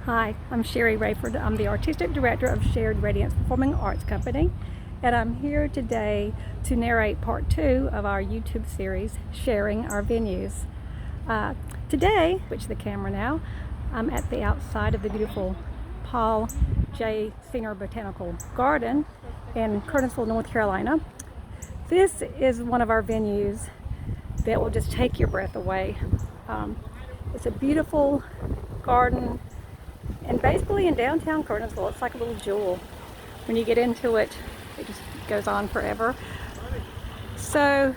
Hi, I'm Sherry Rayford. I'm the Artistic Director of Shared Radiance Performing Arts Company, and I'm here today to narrate part 2 of our YouTube series, Sharing Our Venues. Today, switch the camera now, I'm at the outside of the beautiful Paul J. Ciener Botanical Garden in Curtisville, North Carolina. This is one of our venues that will just take your breath away. It's a beautiful garden, and basically in downtown Curtisville, it's like a little jewel. When you get into it, it just goes on forever. So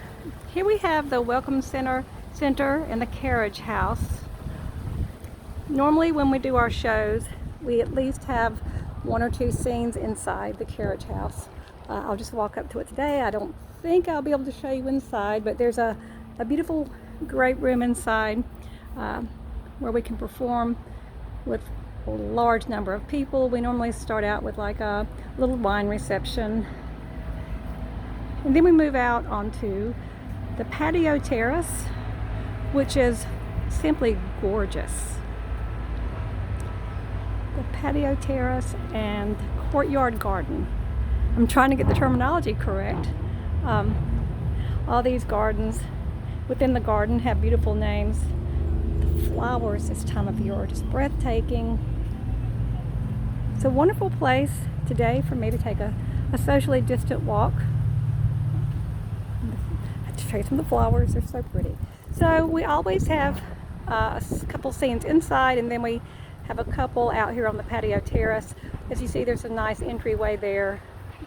here we have the Welcome Center and the Carriage House. Normally when we do our shows, we at least have 1 or 2 scenes inside the Carriage House. I'll just walk up to it today. I don't think I'll be able to show you inside, but there's a beautiful great room inside where we can perform with a large number of people. We normally start out with like a little wine reception, and then we move out onto the patio terrace, which is simply gorgeous. The patio terrace and courtyard garden. I'm trying to get the terminology correct. All these gardens within the garden have beautiful names. The flowers this time of year are just breathtaking. It's a wonderful place today for me to take a socially distant walk. I have to show you some of the flowers, they're so pretty. So we always have a couple scenes inside, and then we have a couple out here on the patio terrace. As you see, there's a nice entryway there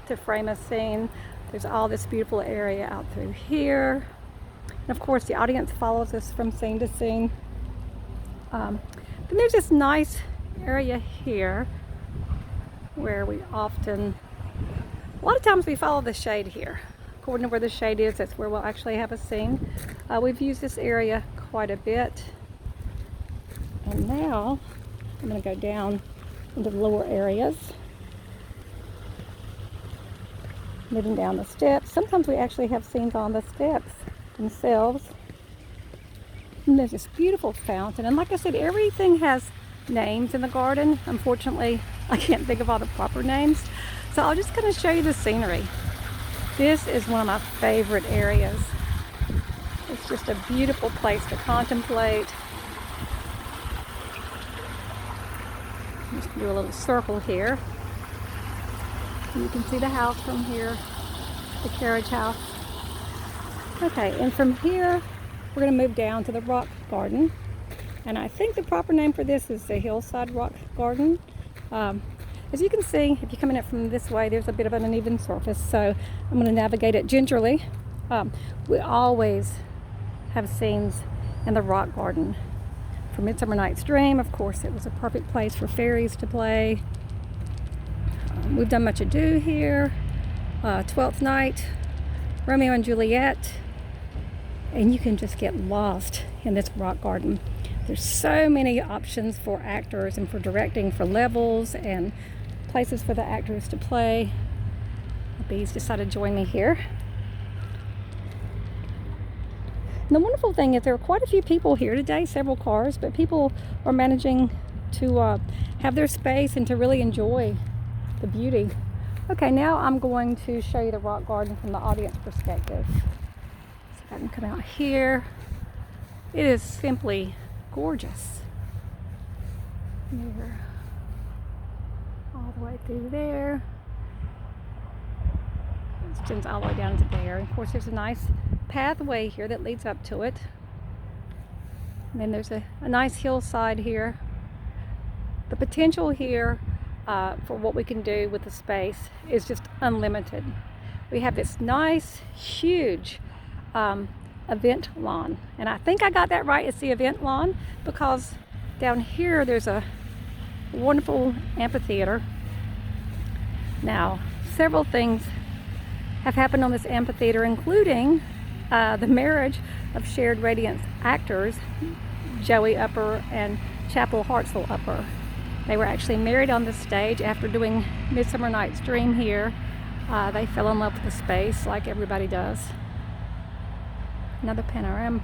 to frame a scene. There's all this beautiful area out through here. And of course the audience follows us from scene to scene. Then there's this nice area here where we often, a lot of times we follow the shade here. According to where the shade is, that's where we'll actually have a scene. We've used this area quite a bit. And now I'm going to go down into the lower areas. Moving down the steps. Sometimes we actually have scenes on the steps themselves. And there's this beautiful fountain. And like I said, everything has names in the garden. Unfortunately, I can't think of all the proper names. So I'll just kind of show you the scenery. This is one of my favorite areas. It's just a beautiful place to contemplate. Just do a little circle here. You can see the house from here, the carriage house. Okay, and from here, we're going to move down to the rock garden. And I think the proper name for this is the Hillside rock garden. As you can see, if you're coming up from this way, there's a bit of an uneven surface, so I'm going to navigate it gingerly. We always have scenes in the rock garden. For Midsummer Night's Dream, of course, it was a perfect place for fairies to play. We've done Much Ado here, Twelfth Night, Romeo and Juliet, and you can just get lost in this rock garden. There's so many options for actors and for directing, for levels and places for the actors to play. The bees decided to join me here. And the wonderful thing is there are quite a few people here today, several cars, but people are managing to have their space and to really enjoy the beauty. Okay, now I'm going to show you the rock garden from the audience perspective. So if I can come out here, it is simply gorgeous. Here, all the way through there. It extends all the way down to there. And of course, there's a nice pathway here that leads up to it. And then there's a nice hillside here. The potential here for what we can do with the space is just unlimited. We have this nice, huge event lawn, and I think I got that right. It's the event lawn because down here there's a wonderful amphitheater. Now, several things have happened on this amphitheater, including the marriage of Shared Radiance actors Joey Upper and Chapel Hartzell Upper. They were actually married on the stage after doing Midsummer Night's Dream here. They fell in love with the space like everybody does. Another panoramic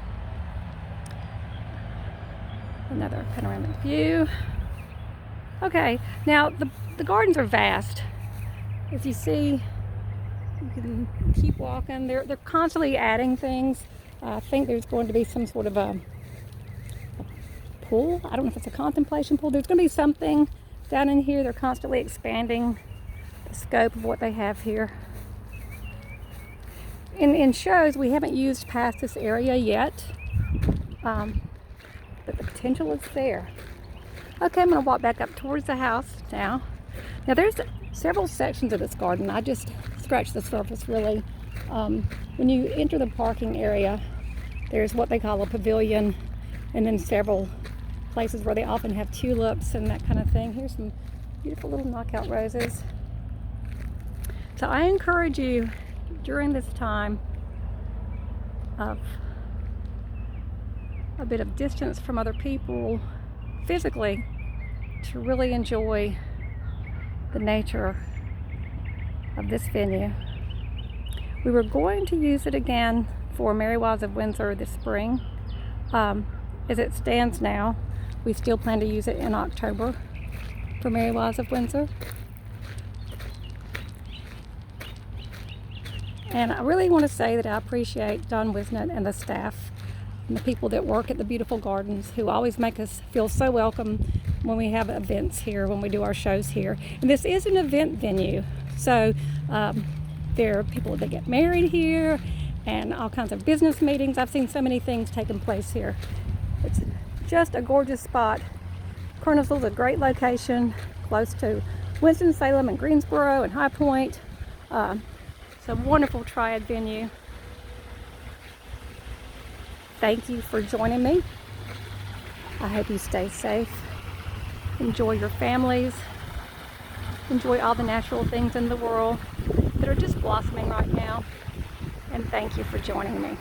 view. Okay, now the gardens are vast. As you see, you can keep walking. They're constantly adding things. I think there's going to be some sort of a pool. I don't know if it's a contemplation pool. There's going to be something down in here. They're constantly expanding the scope of what they have here. In shows, we haven't used past this area yet, but the potential is there. Okay, I'm going to walk back up towards the house now. Now there's several sections of this garden. I just scratched the surface really. When you enter the parking area, there's what they call a pavilion, and then several places where they often have tulips and that kind of thing. Here's some beautiful little knockout roses. So I encourage you during this time of a bit of distance from other people physically to really enjoy the nature of this venue. We were going to use it again for Merry Wives of Windsor this spring. As it stands now, we still plan to use it in October for Merry Wives of Windsor. And I really want to say that I appreciate Don Wisnett and the staff and the people that work at the beautiful gardens who always make us feel so welcome when we have events here, when we do our shows here. And this is an event venue, so there are people that get married here and all kinds of business meetings. I've seen so many things taking place here. It's just a gorgeous spot. Kernersville's a great location, close to Winston-Salem and Greensboro and High Point. It's a wonderful triad venue. Thank you for joining me. I hope you stay safe. Enjoy your families. Enjoy all the natural things in the world that are just blossoming right now. And thank you for joining me.